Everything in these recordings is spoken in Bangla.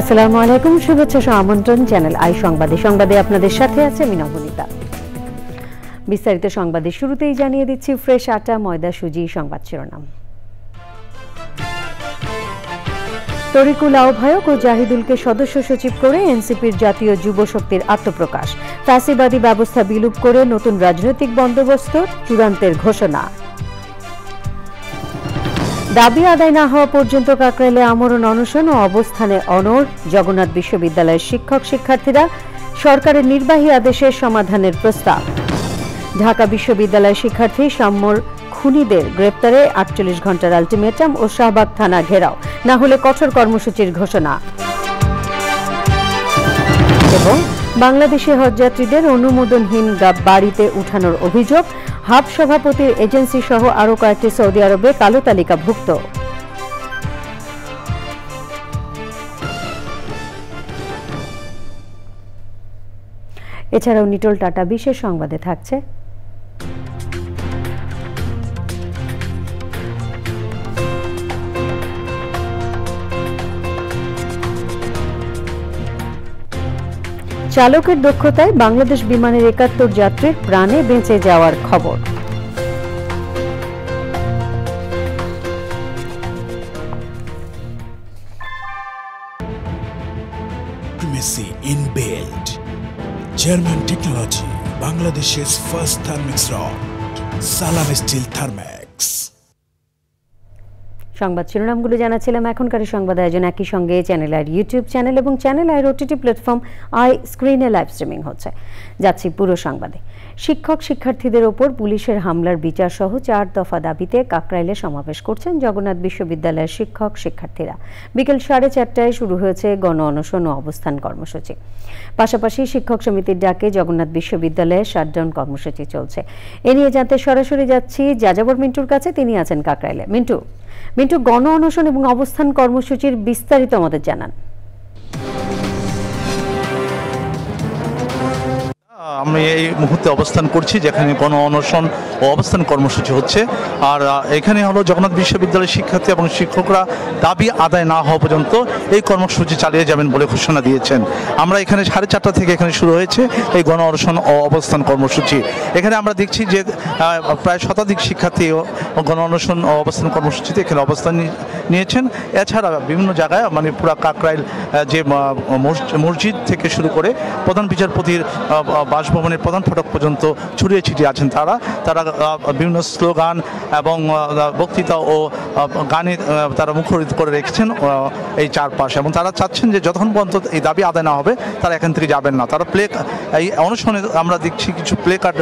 আসসালামু আলাইকুম, শুভেচ্ছা ও আমন্ত্রণ চ্যানেল আই সংবাদে আপনাদের সাথে আছে আমি নবনীতা। বিস্তারিত সংবাদের শুরুতেই জানিয়ে দিচ্ছি ফ্রেশ আটা, ময়দা, সুজি সংবাদ শিরোনাম। তরিকুল আহ্বায়ক ও জাহিদুলকে সদস্য সচিব করে এনসিপির জাতীয় যুব শক্তির আত্মপ্রকাশ। ফ্যাসিবাদী ব্যবস্থা বিলুপ করে নতুন রাজনৈতিক বন্দোবস্ত চূড়ান্তের ঘোষণা। দাবি আদায় না হওয়া পর্যন্ত কাকরাইলে আমরণ অনশন ও অবস্থানে অনড় জগন্নাথ বিশ্ববিদ্যালয়ের শিক্ষক শিক্ষার্থীরা। সরকারের নির্বাহী আদেশের সমাধানের প্রস্তাব। ঢাকা বিশ্ববিদ্যালয়ের শিক্ষার্থী শাম্মুর খুনিদের গ্রেপ্তারে ৪৮ ঘণ্টার আলটিমেটাম ও শাহবাগ থানা ঘেরাও, না হলে কঠোর কর্মসূচির ঘোষণা। এবং বাংলাদেশি হজযাত্রীদের অনুমোদনহীন বাড়িতে উঠানোর অভিযোগ। হাব সভাপতির এজেন্সি সহ আরও কয়েকটি সৌদি আরবে কালো তালিকাভুক্ত। এছাড়াও নিটোল টাটা বিশেষ সংবাদে থাকছে চালকের দক্ষতায় বাংলাদেশ বিমানের ৭১ যাত্রীর প্রাণে বেঁচে যাওয়ার খবর। Primacy inbuilt. German technology, Bangladesh's first thermix rod, Salam Steel Thermax. সংবাদ শিরোনামগুলো জানাচ্ছিলাম। এখনকার সংবাদ আয়োজন একই সঙ্গে চ্যানেল আইয়ের ইউটিউব চ্যানেল এবং চ্যানেল আইয়ের ওটিটি প্ল্যাটফর্ম আই স্ক্রিনে লাইভ স্ট্রিমিং হচ্ছে। যাচ্ছি পুরো সংবাদে। শিক্ষক শিক্ষার্থীদের ওপর পুলিশের হামলার বিচার সহ ৪ দফা দাবিতে কাকরাইলে সমাবেশ করছেন জগন্নাথ বিশ্ববিদ্যালয়ের শিক্ষক শিক্ষার্থীরা। বিকেল 4:30টায় শুরু হয়েছে গণ অনশন ও অবস্থান কর্মসূচি। পাশাপাশি শিক্ষক সমিতির ডাকে জগন্নাথ বিশ্ববিদ্যালয়ে শাটডাউন কর্মসূচি চলছে। এ নিয়ে জানতে সরাসরি যাচ্ছি যাযাবর মিন্টুর কাছে, তিনি আছেন কাকরাইলে। মিন্টু, গণ অনশন এবং অবস্থান কর্মসূচির বিস্তারিত আমাদের জানান। আমি এই মুহূর্তে অবস্থান করছি যেখানে গণ অনশন ও অবস্থান কর্মসূচি হচ্ছে। আর এখানে হলো জগন্নাথ বিশ্ববিদ্যালয়ের শিক্ষার্থী এবং শিক্ষকরা দাবি আদায় না হওয়া পর্যন্ত এই কর্মসূচি চালিয়ে যাবেন বলে ঘোষণা দিয়েছেন। আমরা এখানে 4:30 থেকে এখানে শুরু হয়েছে এই গণ অনশন ও অবস্থান কর্মসূচি। এখানে আমরা দেখছি যে প্রায় শতাধিক শিক্ষার্থী গণ অনশন ও অবস্থান কর্মসূচিতে এখানে অবস্থান নিয়েছেন। এছাড়া বিভিন্ন জায়গায় মানে পুরো কাকরাইল যে মসজিদ থেকে শুরু করে প্রধান বিচারপতির বাসভবনের প্রধান ফটক পর্যন্ত ছড়িয়ে ছিটিয়ে আছেন তারা বিভিন্ন স্লোগান এবং বক্তৃতা ও গানে তারা মুখরিত করে রেখেছেন এই চারপাশে, এবং তারা চাচ্ছেন যে যতক্ষণ পর্যন্ত এই দাবি আদায় না হবে তারা এখান থেকে যাবেন না। তারা এই অনশনে আমরা দেখছি কিছু প্লে কার্ড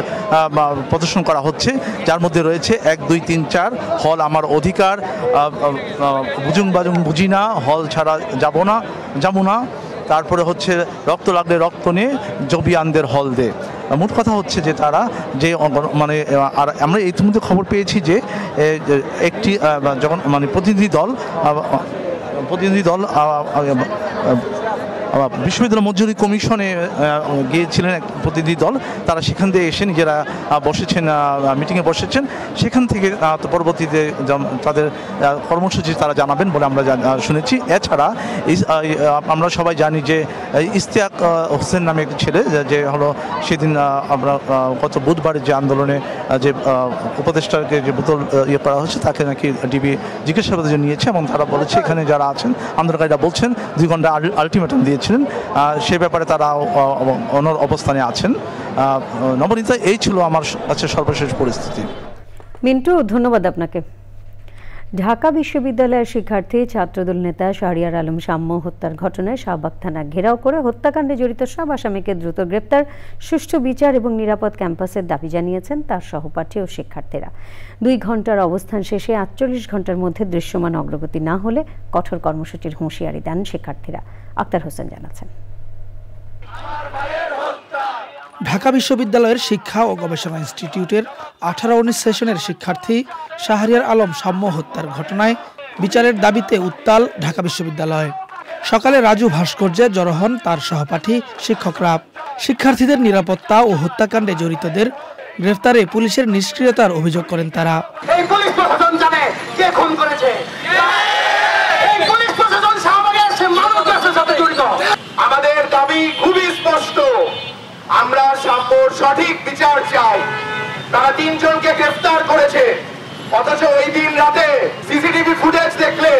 প্রদর্শন করা হচ্ছে, যার মধ্যে রয়েছে 1, 2, 3, 4 হল আমার অধিকার, বুজুং বাজুং বুঝি না, হল ছাড়া যাবো না, তারপরে হচ্ছে রক্ত লাগলে রক্ত নিয়ে জবিয়ানদের হল দে। মোট কথা হচ্ছে যে তারা যে মানে, আর আমরা ইতিমধ্যে খবর পেয়েছি যে একটি যখন মানে প্রতিনিধি দল বিশ্ববিদ্যালয় মঞ্জুরি কমিশনে গিয়েছিলেন এক প্রতিনিধি দল, তারা সেখান থেকে এসে নিজেরা বসেছেন, মিটিংয়ে বসেছেন। সেখান থেকে পরবর্তীতে তাদের কর্মসূচি তারা জানাবেন বলে আমরা শুনেছি। এছাড়া আমরা সবাই জানি যে ইশতিয়াক হোসেন নামে একটি ছেলে, যে হলো সেদিন আমরা গত বুধবারের যে আন্দোলনে যে উপদেষ্টাকে যে বোতল ইয়ে করা হয়েছে, তাকে নাকি ডিবি জিজ্ঞাসাবাদের জন্য নিয়েছে, এবং তারা বলেছে এখানে যারা আছেন আন্দোলনকারীরা বলছেন 2 ঘন্টা আলটিমেটাম দিয়েছিলেন। সে ব্যাপারে তারা অনড় অবস্থানে আছেন। নবনীতা, এই ছিল আমার কাছে সর্বশেষ পরিস্থিতি। মিন্টু, ধন্যবাদ আপনাকে। ঢাকা বিশ্ববিদ্যালয়ের শিক্ষার্থী ছাত্রদল নেতা শাহরিয়ার আলম শাম্য হত্যার ঘটনায় শাহবাগ থানা ঘেরাও করে হত্যাকাণ্ডে জড়িত সব আসামিকে দ্রুত গ্রেপ্তার, সুষ্ঠু বিচার এবং নিরাপদ ক্যাম্পাসের দাবি জানিয়েছেন তার সহপাঠী ও শিক্ষার্থীরা। 2 ঘন্টার অবস্থান শেষে 48 ঘন্টার মধ্যে দৃশ্যমান অগ্রগতি না হলে কঠোর কর্মসূচির হুঁশিয়ারি দেন শিক্ষার্থীরা। আক্তার হোসেন জানাচ্ছেন। ঢাকা বিশ্ববিদ্যালয়ের শিক্ষা ও গবেষণা ইনস্টিটিউটের 18-19 সেশনের শিক্ষার্থী শাহরিয়ার আলম সাম্য হত্যার ঘটনায় বিচারের দাবিতে উত্তাল ঢাকা বিশ্ববিদ্যালয়। সকালে রাজু ভাস্কর্যে জড়ো হন তার সহপাঠী শিক্ষকরা। শিক্ষার্থীদের নিরাপত্তা ও হত্যাকাণ্ডে জড়িতদের গ্রেফতারে পুলিশের নিষ্ক্রিয়তার অভিযোগ করেন তারা। এই পুলিশ প্রশাসন জানে কে খুন করেছে, এই পুলিশ প্রশাসন শাহবাগের মানবতার সাথে জড়িত। আমাদের দাবি খুবই স্পষ্ট, আমরা সাম্যর সঠিক বিচার চাই। তারা 3 জনকে গ্রেফতার করেছে, অথচ ওই দিন রাতে সিসিটিভি ফুটেজ দেখলে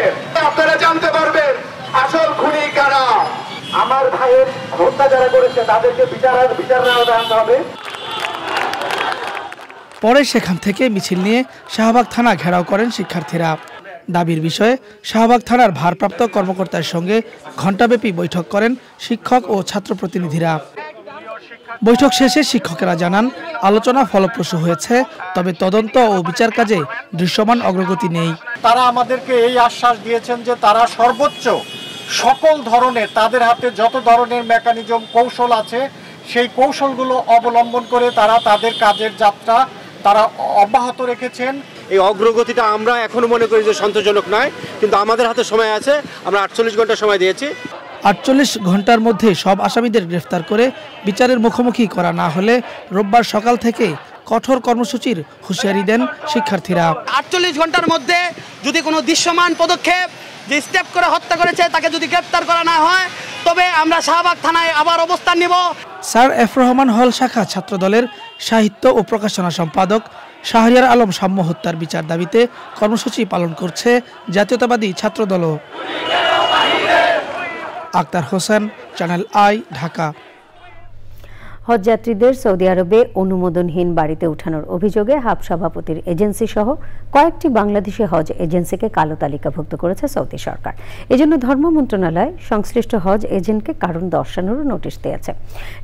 আপনারা জানতে পারবেন আসল খুনি কারা। আমার ভাইয়ের হত্যা যারা করেছে তাদেরকে বিচারের আওতায় আনতে হবে। পরে সেখান থেকে মিছিল নিয়ে শাহবাগ থানা ঘেরাও করেন শিক্ষার্থীরা। দাবির বিষয়ে শাহবাগ থানার ভারপ্রাপ্ত কর্মকর্তার সঙ্গে ঘণ্টাব্যাপী বৈঠক করেন শিক্ষক ও ছাত্র প্রতিনিধিরা। বৈঠক শেষে শিক্ষকেরা জানান আলোচনা ফলপ্রসূ হয়েছে, তবে তদন্ত ও বিচার কাজে দৃশ্যমান অগ্রগতি নেই। তারা আমাদেরকে এই আশ্বাস দিয়েছেন যে তারা সর্বোচ্চ সকল ধরনের তাদের হাতে যত ধরনের মেকানিজম কৌশল আছে সেই কৌশলগুলো অবলম্বন করে তারা তাদের কাজের যাত্রা তারা অব্যাহত রেখেছেন। এই অগ্রগতিটা আমরা এখনো মনে করি যে সন্তোষজনক নয়, কিন্তু আমাদের হাতে সময় আছে, আমরা 48 ঘন্টা সময় দিয়েছি। 48 ঘন্টার মধ্যে সব আসামিদের গ্রেফতার করে বিচারের মুখোমুখি করা না হলে রোববার সকাল থেকে কঠোর কর্মসূচির হুঁশিয়ারি দেন শিক্ষার্থীরা। 48 ঘন্টার মধ্যে যদি কোনো দৃশ্যমান পদক্ষেপ যে স্টেপ করে হত্যা করেছে তাকে যদি গ্রেফতার করা না হয় তবে আমরা শাহবাগ থানায় আবার অবস্থান নেব। স্যার এফ রহমান হল শাখা ছাত্রদলের সাহিত্য ও প্রকাশনা সম্পাদক শাহরিয়ার আলম সাম্য হত্যার বিচার দাবিতে কর্মসূচি পালন করছে জাতীয়তাবাদী ছাত্রদলও। Akhtar Hossain, channel I, Dhaka. হজযাত্রীদের সৌদি আরবে অনুমোদনহীন বাড়িতে উঠানোর অভিযোগে হাব সভাপতির এজেন্সি সহ কয়েকটি বাংলাদেশি হজ এজেন্সিকে কালো তালিকাভুক্ত করেছে সৌদি সরকার। এজন্য ধর্ম মন্ত্রণালয় সংশ্লিষ্ট হজ এজেন্টকে কারণ দর্শানোর নোটিশ দিয়েছে।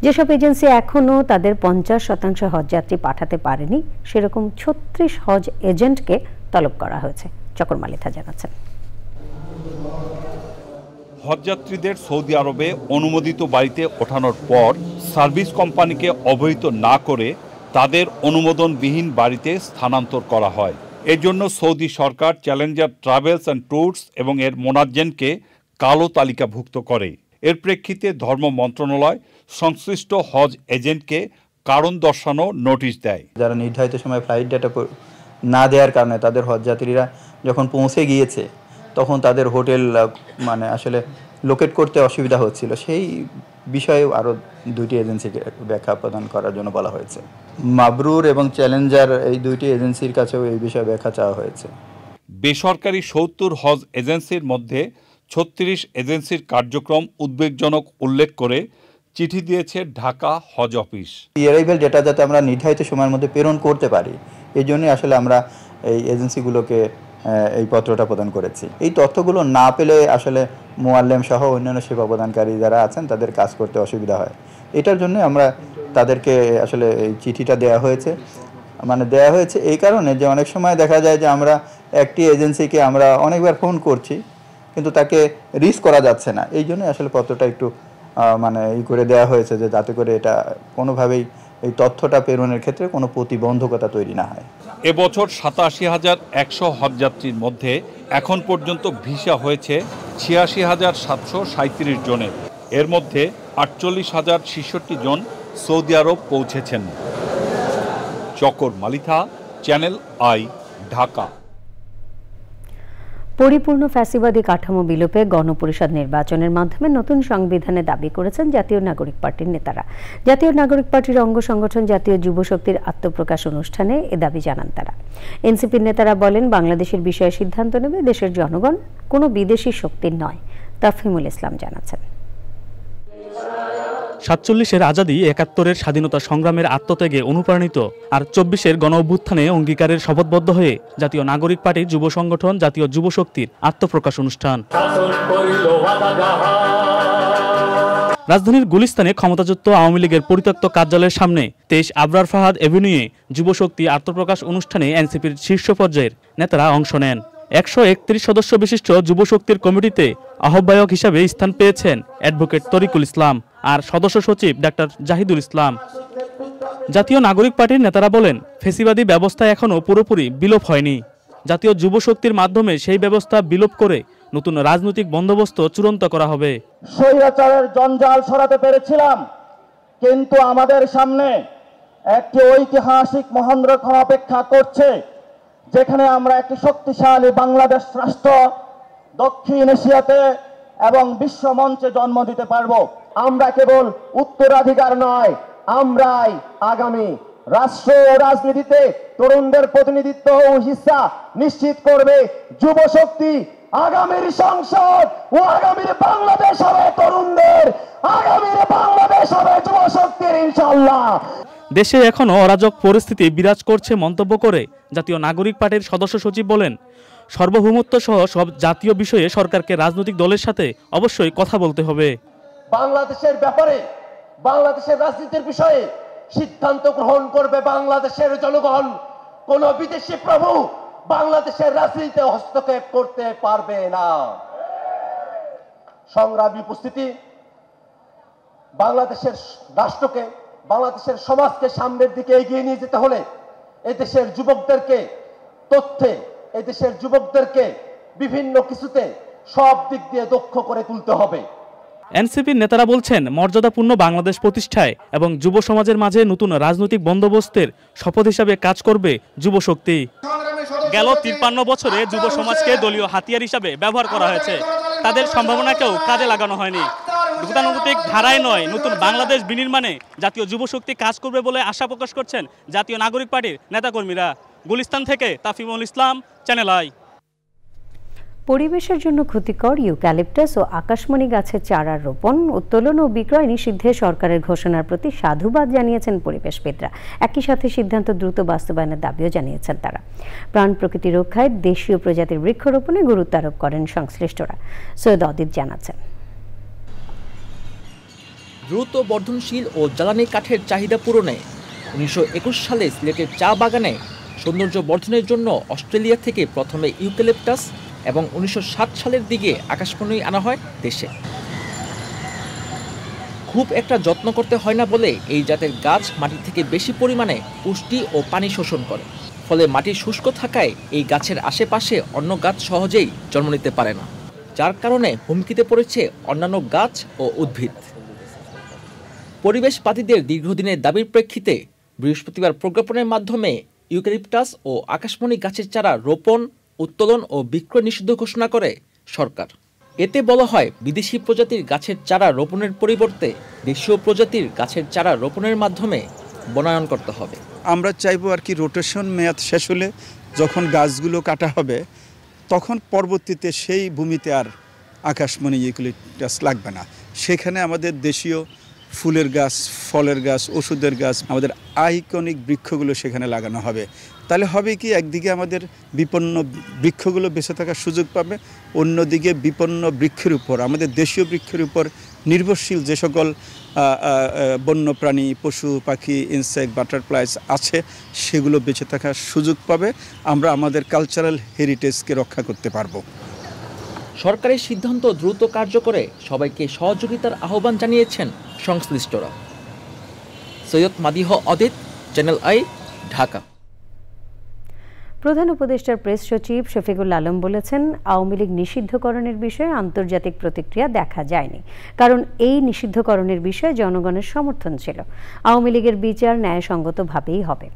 যেসব এজেন্সি এখনও তাদের 50% হজযাত্রী পাঠাতে পারেনি সেরকম 36 হজ এজেন্টকে তলব করা হয়েছে। চকর মালিথা জানাচ্ছেন। হজযাত্রীদের সৌদি আরবে অনুমোদিত বাড়িতে ওঠানোর পর সার্ভিস কোম্পানিকে অবহিত না করে তাদের অনুমোদনবিহীন বাড়িতে স্থানান্তর করা হয়। এজন্য Saudi Sarkar Challenger travels and tours এবং এর মোনাজ্জেনকে কালো তালিকাভুক্ত করে। এর প্রেক্ষিতে ধর্ম মন্ত্রণালয় সংশ্লিষ্ট হজ এজেন্টকে কারণ দর্শানো নোটিশ দেয়। যারা নির্ধারিত সময় ফ্লাইট ডেটা না দেওয়ার কারণে তাদের হজযাত্রীরা যখন পৌঁছে গিয়েছে তখন তাদের হোটেল আসলে লোকেট করতে অসুবিধা হচ্ছিল, সেই বিষয়ে আরও 2টি এজেন্সিকে ব্যাখ্যা প্রদান করার জন্য বলা হয়েছে। মাবরুর এবং চ্যালেঞ্জার এই 2টি এজেন্সির কাছেও এই বিষয়ে ব্যাখ্যা চাওয়া হয়েছে। বেসরকারি 70 হজ এজেন্সির মধ্যে 36 এজেন্সির কার্যক্রম উদ্বেগজনক উল্লেখ করে চিঠি দিয়েছে ঢাকা হজ অফিস। অ্যারাইভাল ডেটা যাতে আমরা নির্ধারিত সময়ের মধ্যে প্রেরণ করতে পারি, এই জন্যই আসলে আমরা এই এজেন্সিগুলোকে এই পত্রটা প্রদান করেছি। এই তথ্যগুলো না পেলে আসলে মুআল্লেম সহ অন্যান্য সেবা প্রদানকারী যারা আছেন তাদের কাজ করতে অসুবিধা হয়। এটার জন্য আমরা তাদেরকে আসলে এই চিঠিটা দেওয়া হয়েছে এই কারণে যে অনেক সময় দেখা যায় যে আমরা একটি এজেন্সিকে আমরা অনেকবার ফোন করছি কিন্তু তাকে রিচ করা যাচ্ছে না। এই জন্য আসলে পত্রটা একটু করে দেওয়া হয়েছে যে যাতে করে এটা কোনোভাবেই এই তথ্যটা প্রেরণের ক্ষেত্রে কোনো প্রতিবন্ধকতা তৈরি না হয়। এবছর 87,100 হজযাত্রীর মধ্যে এখন পর্যন্ত ভিসা হয়েছে 86,737 জনের। এর মধ্যে 48,066 জন সৌদি আরব পৌঁছেছেন। চকর মালিথা, চ্যানেল আই, ঢাকা। পরিপূর্ণ ফ্যাসিবাদী কাঠামো বিলোপে গণপরিষদ নির্বাচনের মাধ্যমে নতুন সংবিধানে দাবি করেছেন জাতীয় নাগরিক পার্টির নেতারা। জাতীয় নাগরিক পার্টির অঙ্গ সংগঠন জাতীয় যুব শক্তির আত্মপ্রকাশ অনুষ্ঠানে এ দাবি জানান তারা। এনসিপির নেতারা বলেন, বাংলাদেশের বিষয়ে সিদ্ধান্ত নেবে দেশের জনগণ, কোনো বিদেশি শক্তির নয়। তাফহিমুল ইসলাম জানাচ্ছেন। 47-এর আজাদী, 71-এর স্বাধীনতা সংগ্রামের আত্মত্যাগে অনুপ্রাণিত আর 24-এর গণ অভ্যুত্থানে অঙ্গীকারের শপথবদ্ধ হয়ে জাতীয় নাগরিক পার্টির যুব সংগঠন জাতীয় যুব শক্তির আত্মপ্রকাশ অনুষ্ঠান। রাজধানীর গুলিস্তানে ক্ষমতাচ্যুত আওয়ামী লীগের পরিত্যক্ত কার্যালয়ের সামনে 23 আবরার ফাহাদ এভিনিউয়ে যুব শক্তি আত্মপ্রকাশ অনুষ্ঠানে এনসিপির শীর্ষ পর্যায়ের নেতারা অংশ নেন। 131 সদস্য বিশিষ্ট যুবশক্তির কমিটিতে আহ্বায়ক হিসাবে স্থান পেয়েছেন অ্যাডভোকেট তরিকুল ইসলাম আর সদস্য সচিব ডাক্তার জাহিদুল ইসলাম। জাতীয় নাগরিক পার্টির নেতারা বলেন, ফেসিবাদী ব্যবস্থা এখনো পুরোপুরি বিলোপ হয়নি। জাতীয় যুবশক্তির মাধ্যমে সেই ব্যবস্থা বিলোপ করে নতুন রাজনৈতিক বন্দোবস্ত চূড়ান্ত করা হবে। স্বৈরাচারের জঞ্জাল সরাতে পেরেছিলাম, কিন্তু আমাদের সামনে একটি ঐতিহাসিক মহেন্দ্রক্ষণ অপেক্ষা করছে, যেখানে আমরা একটি শক্তিশালী বাংলাদেশ রাষ্ট্র দক্ষিণ এশিয়াতে এবং বিশ্ব মঞ্চে জন্ম দিতে পারবো। আমরা কেবল উত্তরাধিকার নয়, আমরাই আগামী রাষ্ট্র ও রাজনীতিতে তরুণদের প্রতিনিধিত্ব ও হিস্সা নিশ্চিত করবে যুব শক্তি। আগামীর সংসদ ও আগামীর বাংলাদেশ হবে তরুণদের, আগামীর বাংলাদেশ হবে যুব শক্তির, ইনশাআল্লাহ। দেশে এখনো অরাজক পরিস্থিতি বিরাজ করছে মন্তব্য করে জাতীয় নাগরিক পার্টির সদস্য সচিব বলেন, সার্বভৌমত্ব সহ সব জাতীয় বিষয়ে সরকারকে রাজনৈতিক দলের সাথে অবশ্যই কথা বলতে হবে। বাংলাদেশের ব্যাপারে, বাংলাদেশের রাজনীতির বিষয়ে সিদ্ধান্ত গ্রহণ করবে বাংলাদেশের জনগণ। কোন বিদেশি প্রভু বাংলাদেশের রাজনীতিতে হস্তক্ষেপ করতে পারবে না। সংগ্রামী উপস্থিতি, বাংলাদেশের রাষ্ট্রকে, বাংলাদেশের সমাজকে সামনের দিকে এগিয়ে নিয়ে যেতে হলে এদেশের যুবকদেরকে তথ্যে, এদেশের যুবকদেরকে বিভিন্ন কিছুতে সব দিক দিয়ে দক্ষ করে তুলতে হবে। এনসিপির নেতারা বলছেন, মর্যাদাপূর্ণ বাংলাদেশ প্রতিষ্ঠায় এবং যুব সমাজের মাঝে নতুন রাজনৈতিক বন্দোবস্তের শপথ হিসাবে কাজ করবে যুব শক্তি। গেল 53 বছরে যুব সমাজকে দলীয় হাতিয়ার হিসাবে ব্যবহার করা হয়েছে, তাদের সম্ভাবনাকেও কাজে লাগানো হয়নি। গতানুগতিক ধারায় নয়, নতুন বাংলাদেশ বিনির্মাণে জাতীয় যুব শক্তি কাজ করবে বলে আশা প্রকাশ করছেন জাতীয় নাগরিক পার্টির নেতাকর্মীরা। গুলিস্তান থেকে তাফিমুল ইসলাম, চ্যানেল আই। পরিবেশের জন্য ক্ষতিকর ইউক্যালিপটাস ও আকাশমণি গাছের চারা রোপণ, উত্তোলন ও বিক্রয় নিষিদ্ধে সরকারের ঘোষণার প্রতি সাধুবাদ জানিয়েছেন পরিবেশবিদরা। একই সাথে সিদ্ধান্ত দ্রুত বাস্তবায়নের দাবিও জানিয়েছেন তারা। প্রাণ প্রকৃতি রক্ষায় দেশীয় প্রজাতির বৃক্ষরোপণে গুরুত্ব আরোপ করেন সংশ্লিষ্টরা। সৈয়দ অদিত জানাচ্ছেন, দ্রুত বর্ধনশীল ও জ্বালানি কাঠের চাহিদা পূরণে 1921 সালে সিলেটের চা বাগানে সৌন্দর্য বর্ধনের জন্য অস্ট্রেলিয়া থেকে প্রথমে ইউক্যালিপটাস এবং 1960 সালের দিকে আকাশমণি আনা হয় দেশে। খুব একটা যত্ন করতে হয় না বলে এই জাতের গাছ মাটি থেকে বেশি পরিমাণে পুষ্টি ও পানি শোষণ করে, ফলে মাটি শুষ্ক থাকায় এই গাছের আশেপাশে অন্য গাছ সহজেই জন্ম নিতে পারে না, যার কারণে হুমকিতে পড়েছে অন্যান্য গাছ ও উদ্ভিদ। পরিবেশবাদীদের দীর্ঘদিনের দাবির প্রেক্ষিতে বৃহস্পতিবার প্রজ্ঞাপনের মাধ্যমে ইউক্যালিপটাস ও আকাশমণি গাছের চারা রোপণ, উত্তোলন ও বিক্রয় নিষিদ্ধ ঘোষণা করে সরকার। এতে বলা হয়, বিদেশি প্রজাতির গাছের চারা রোপণের পরিবর্তে দেশীয় প্রজাতির গাছের চারা রোপণের মাধ্যমে বনায়ন করতে হবে। আমরা চাইবো আর কি, রোটেশন মেয়াদ শেষ হলে যখন গাছগুলো কাটা হবে তখন পরবর্তীতে সেই ভূমিতে আর আকাশমণি ইউক্যালিপটাস লাগবে না, সেখানে আমাদের দেশীয় ফুলের গাছ, ফলের গাছ, ওষুধের গাছ, আমাদের আইকনিক বৃক্ষগুলো সেখানে লাগানো হবে। তাহলে হবে কি, একদিকে আমাদের বিপন্ন বৃক্ষগুলো বেঁচে থাকার সুযোগ পাবে, অন্যদিকে বিপন্ন বৃক্ষের উপর, আমাদের দেশীয় বৃক্ষের উপর নির্ভরশীল যে সকল বন্যপ্রাণী, পশু পাখি, ইনসেক্ট, বাটারফ্লাইস আছে সেগুলো বেঁচে থাকার সুযোগ পাবে। আমরা আমাদের কালচারাল হেরিটেজকে রক্ষা করতে পারবো। সরকারের সিদ্ধান্ত দ্রুত কার্যকরে সবাইকে সহযোগিতার আহ্বান জানিয়েছেন সংশ্লিষ্টরা। সৈয়দ মাদিহ অদিত, চ্যানেল আই, ঢাকা। প্রধান উপদেষ্টার প্রেস সচিব শফিকুল আলম বলেছেন, আওয়ামী লীগ নিষিদ্ধকরণের বিষয়ে আন্তর্জাতিক প্রতিক্রিয়া দেখা যায়নি, কারণ এই নিষিদ্ধকরণের বিষয়ে জনগণের সমর্থন ছিল। আওয়ামী লীগের বিচার ন্যায়সঙ্গতভাবেই হবে।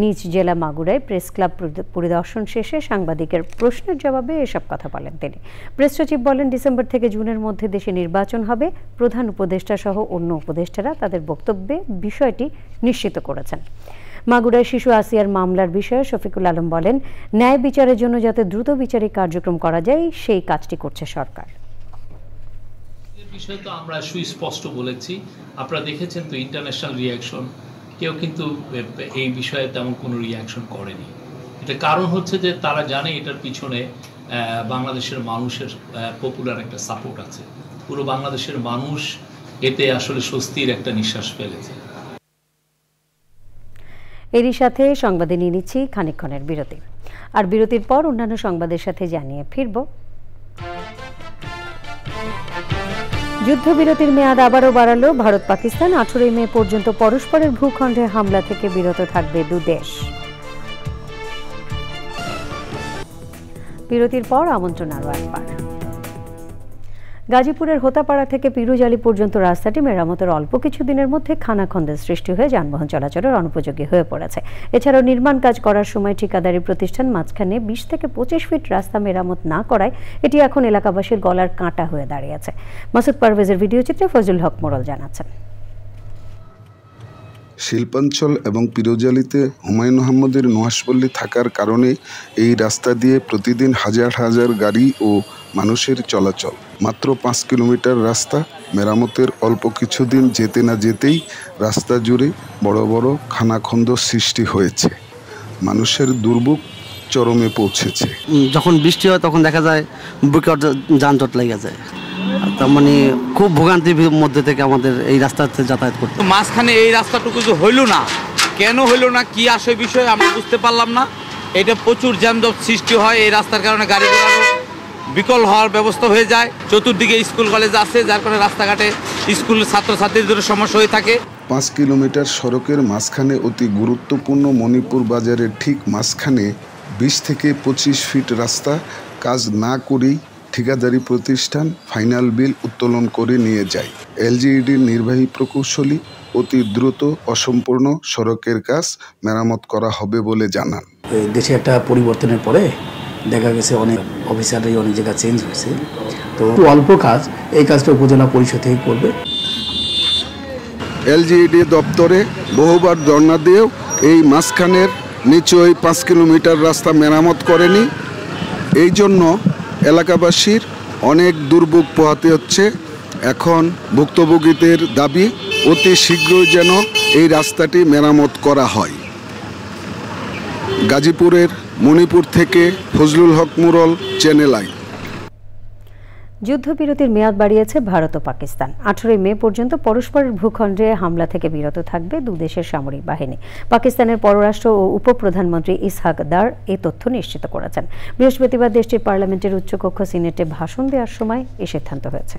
নিজ জেলা মাগুরায় প্রেস ক্লাব পরিদর্শন শেষে সাংবাদিকের প্রশ্নের জবাবে এসব কথা বলেন তিনি। প্রেস সচিব বলেন, ডিসেম্বর থেকে জুনের মধ্যে দেশে নির্বাচন হবে। প্রধান উপদেষ্টা সহ অন্য উপদেষ্টারা তাদের বক্তব্যে বিষয়টি নিশ্চিত করেছেন। মাগুরায় শিশু আসিয়ার মামলার বিষয়ে শফিকুল আলম বলেন, ন্যায় বিচারের জন্য যাতে দ্রুত বিচারিক কার্যক্রম করা যায় সেই কাজটি করছে সরকার। বিষয়ে তো আমরা সুস্পষ্ট বলেছি, আপনারা দেখেছেন তো ইন্টারন্যাশনাল রিয়াকশন, কেউ কিন্তু এই বিষয়ে তেমন কোনো রিয়াকশন করেনি। এটা কারণ হচ্ছে যে তারা জানে এটার পিছনে বাংলাদেশের মানুষের পপুলার একটা সাপোর্ট আছে। পুরো বাংলাদেশের মানুষ এতে আসলে স্বস্তির একটা নিঃশ্বাস ফেলেছে। এরই সাথে সংবাদে নিয়ে নিচ্ছি খানিকক্ষণের বিরতি। আর বিরতির পর অন্যান্য সংবাদের সাথে জানিয়ে ফিরব। যুদ্ধবিরতির মেয়াদ আবারও বাড়ালো ভারত পাকিস্তান। 18 মে পর্যন্ত পরস্পরের ভূখণ্ডে হামলা থেকে বিরত থাকবে দুদেশ। বিরতির পর আমন্ত্রণ আরও একবার। গাজীপুরের হোতাপাড়া থেকে পিরুজালি পর্যন্ত রাস্তাটি মেরামতের অল্প কিছুদিনের মধ্যে খানাখন্দের সৃষ্টি হয়ে যানবাহন চলাচলের অনুপযোগী হয়ে পড়েছে। এছাড়াও নির্মাণ কাজ করার সময় ঠিকাদারি প্রতিষ্ঠান মাঝখানে 20 থেকে 25 ফিট রাস্তা মেরামত না করায় এটি এখন এলাকাবাসীর গলার কাঁটা হয়ে দাঁড়িয়েছে। মাসুদ পারভেজের ভিডিও চিত্রে ফজলুল হক মোড়ল জানাচ্ছেন। শিল্পাঞ্চল এবং পিরোজালিতে হুমায়ুন আহমদের নুহাশপল্লী থাকার কারণে এই রাস্তা দিয়ে প্রতিদিন হাজার হাজার গাড়ি ও মানুষের চলাচল। মাত্র 5 কিলোমিটার রাস্তা মেরামতের অল্প কিছুদিন যেতে না যেতেই রাস্তা জুড়ে বড় বড় খানাখন্দ সৃষ্টি হয়েছে। মানুষের দুর্ভোগ চরমে পৌঁছেছে। যখন বৃষ্টি হয় তখন দেখা যায় বুকে যানজট লেগে যায়। তার মানে খুব ভোগান্তির মধ্যে থেকে আমাদের এই রাস্তাতে যাতায়াত করতে। মাঝখানে এই রাস্তাটুকু যে হইল না, কেন হইল না, কি আসে বিষয়ে আমরা বুঝতে পারলাম না। এটা প্রচুর যানজট সৃষ্টি হয় এই রাস্তার কারণে, গাড়ি ঘোড়ারও বিকল হওয়ার ব্যবস্থা হয়ে যায়। চতুর্দিকে স্কুল কলেজ আছে, যার কারণে রাস্তাঘাটে স্কুল ছাত্রছাত্রীদের সমস্যা হয়ে থাকে। 5 কিলোমিটার সড়কের মাঝখানে অতি গুরুত্বপূর্ণ মণিপুর বাজারের ঠিক মাঝখানে 20 থেকে 25 ফিট রাস্তা কাজ না করেই ঠিকাদারি প্রতিষ্ঠান ফাইনাল বিল উত্তোলন করে নিয়ে যায়। এলজিইডির নির্বাহী প্রকৌশলী অতি দ্রুত অসম্পূর্ণ সড়কের কাজ মেরামত করা হবে বলে জানান। দেশে একটা পরিবর্তনের পরে দেখা গেছে অনেক অফিসারই অনেক জায়গা চেঞ্জ হয়েছে, তো অল্প কাজ, এই কাজটা উপজেলা পরিষদ থেকে করবে। এলজিইডি দপ্তরে বহুবার ধর্ণা দিয়েও এই মাঝখানের নিচু ওই 5 কিলোমিটার রাস্তা মেরামত করেনি। এই জন্য এলাকাবাসীর অনেক দুর্ভোগ পোহাতে হচ্ছে। এখন ভুক্তভোগীদের দাবি অতি শীঘ্রই যেন এই রাস্তাটি মেরামত করা হয়। গাজীপুরের মণিপুর থেকে ফজলুল হক মোড়ল, চ্যানেল আই। যুদ্ধবিরতির মেয়াদ বাড়িয়েছে ভারত ও পাকিস্তান। 18 মে পর্যন্ত পরস্পরের ভূখণ্ডে হামলা থেকে বিরত থাকবে দুদেশের সামরিক বাহিনী। পাকিস্তানের পররাষ্ট্র ও উপপ্রধানমন্ত্রী ইসহাক দার এই তথ্য নিশ্চিত করেছেন। বৃহস্পতিবার দেশটির পার্লামেন্টের উচ্চকক্ষ সিনেটে ভাষণ দেওয়ার সময় এই সিদ্ধান্ত হয়েছে।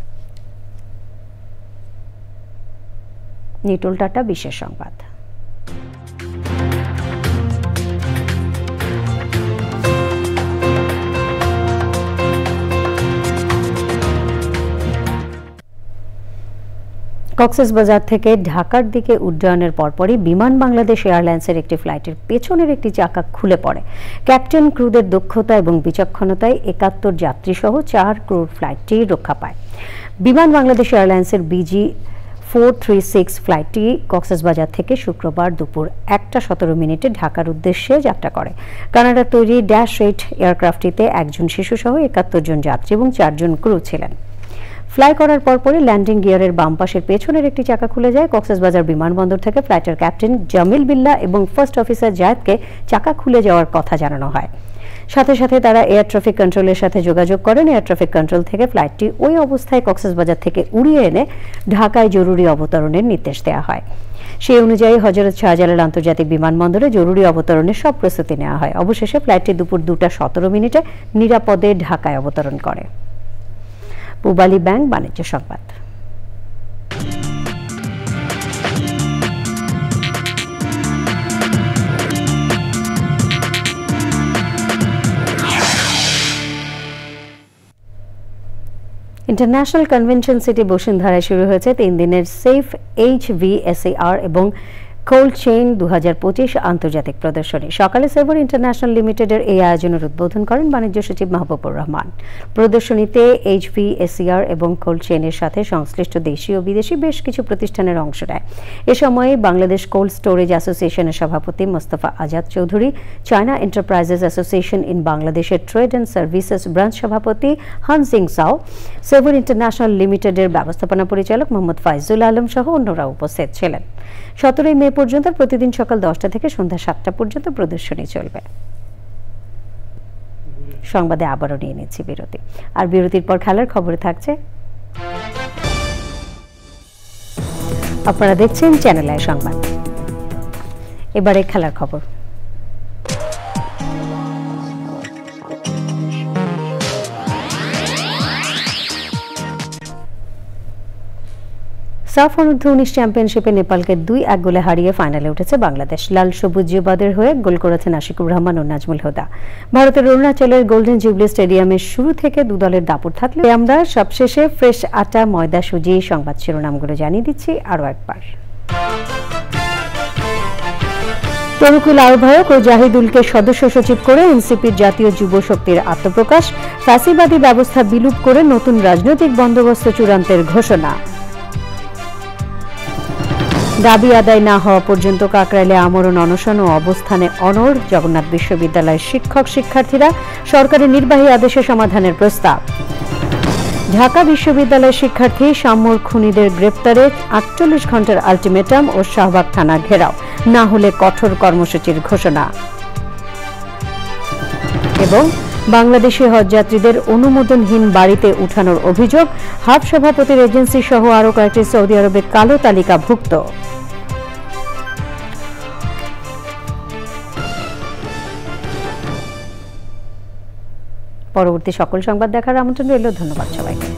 নিটুল টাটা, বিশেষ সংবাদ। কক্সবাজার থেকে ঢাকার দিকে উড্ডয়নের পরপরই বিমান বাংলাদেশ এয়ারলাইন্সের একটি ফ্লাইটের পেছনের একটি চাকা খুলে পড়ে। ক্যাপ্টেন ক্রুদের দক্ষতা এবং বিচক্ষণতায় 71 যাত্রী সহ 4 ক্রুর ফ্লাইটটি রক্ষা পায়। বিমান বাংলাদেশ এয়ারলাইন্সের BG436 ফ্লাইটটি কক্সবাজার থেকে শুক্রবার দুপুর 1:17 ঢাকার উদ্দেশ্যে যাত্রা করে। কানাডার তৈরি -8 এয়ারক্রাফটটিতে একজন শিশু সহ 71 জন যাত্রী এবং 4 জন ক্রু ছিলেন। ফ্লাই করার পরপরই ল্যান্ডিং গিয়ারের বাম পাশের পেছনের একটি চাকা খুলে যায়। কক্সবাজার বিমানবন্দর থেকে ফ্লাইটের ক্যাপ্টেন জামিল বিল্লাহ এবং ফার্স্ট অফিসার জায়েদকে চাকা খুলে যাওয়ার কথা জানানো হয়। সাথে সাথে তারা এয়ার ট্রাফিক কন্ট্রোলের সাথে যোগাযোগ করেন। এয়ার ট্রাফিক কন্ট্রোল থেকে ফ্লাইটটি ওই অবস্থায় কক্সবাজার থেকে উড়িয়ে এনে ঢাকায় জরুরি অবতরণের নির্দেশ দেওয়া হয়। সেই অনুযায়ী হযরত শাহজালাল আন্তর্জাতিক বিমানবন্দরে জরুরি অবতরণের সব প্রস্তুতি নেওয়া হয়। অবশেষে ফ্লাইটটি দুপুর 2:17 নিরাপদে ঢাকায় অবতরণ করে। পূবালী ব্যাংক বাণিজ্য সংবাদ। ইন্টারন্যাশনাল কনভেনশন সিটি বসুন্ধরায় শুরু হয়েছে 3 দিনের সেফ HVSAR এবং কোল্ড চেইন 2025 আন্তর্জাতিক প্রদর্শনী। সকালে সেভার ইন্টারন্যাশনাল লিমিটেডের এই আয়োজনের উদ্বোধন করেন বাণিজ্য সচিব মাহবুবুর রহমান। প্রদর্শনীতে HVSAR এবং কোল্ড চেইনের সাথে সংশ্লিষ্ট দেশীয় ও বিদেশি বেশ কিছু প্রতিষ্ঠানের অংশ নেয়। এ সময় বাংলাদেশ কোল্ড স্টোরেজ অ্যাসোসিয়েশনের সভাপতি Mostafa Azad Chowdhury, China enterprises association in বাংলাদেশের ট্রেড অ্যান্ড সার্ভিসেস ব্রাঞ্চ সভাপতি হান সিং সাও, সেভার ইন্টারন্যাশনাল লিমিটেডের ব্যবস্থাপনা পরিচালক মোহাম্মদ ফাইজুল আলম সহ অন্যরা উপস্থিত ছিলেন। 17 মে পর্যন্ত প্রতিদিন সকাল 10টা থেকে সন্ধ্যা 7টা পর্যন্ত প্রদর্শনী চলবে। সংবাদে আবারও নিয়ে নিচ্ছি বিরতি, আর বিরতির পর খেলার খবরে থাকছে। আপনারা দেখছেন চ্যানেল আই সংবাদ। এবারে খেলার খবর। সাফ অনূর্ধ্ব-19 চ্যাম্পিয়নশিপে নেপালকে 2-1 গোলে হারিয়ে ফাইনালে উঠেছে বাংলাদেশ। লাল সবুজ বাদের হয়ে গোল করেছেন আশিকুর রহমান ও নাজমুল হুদা। ভারতের অরুণাচলের গোল্ডেন জুবলি স্টেডিয়ামে শুরু থেকে দু দলের দাপট থাকলে আমরা সবশেষে ফ্রেশ আটা ময়দা সুজি সংবাদ শিরোনামগুলো জানিয়ে দিচ্ছি আরও একবার। তরুকুল আহ্বায়ক ও জাহিদুলকে সদস্য সচিব করে এনসিপির জাতীয় যুব শক্তির আত্মপ্রকাশ। ফ্যাসিবাদী ব্যবস্থা বিলুপ করে নতুন রাজনৈতিক বন্দোবস্ত চূড়ান্তের ঘোষণা। দাবি আদায় না হওয়া পর্যন্ত কাকরাইলে আমরণ অনশন ও অবস্থানে অনড় জগন্নাথ বিশ্ববিদ্যালয়ের শিক্ষক শিক্ষার্থীরা। সরকারের নির্বাহী আদেশে সমাধানের প্রস্তাব। ঢাকা বিশ্ববিদ্যালয়ের শিক্ষার্থী শামুর খুনিদের গ্রেপ্তারে 48 ঘন্টার আলটিমেটাম ও শাহবাগ থানা ঘেরাও, না হলে কঠোর কর্মসূচির ঘোষণা। এবং বাংলাদেশি হজযাত্রীদের অনুমোদনহীন বাড়িতে উঠানোর অভিযোগ। হাব সভাপতির এজেন্সি সহ আরও কয়েকটি সৌদি আরবে কালো তালিকাভুক্ত। পরবর্তী সকল সংবাদ দেখার আমন্ত্রণ রইল। ধন্যবাদ সবাইকে।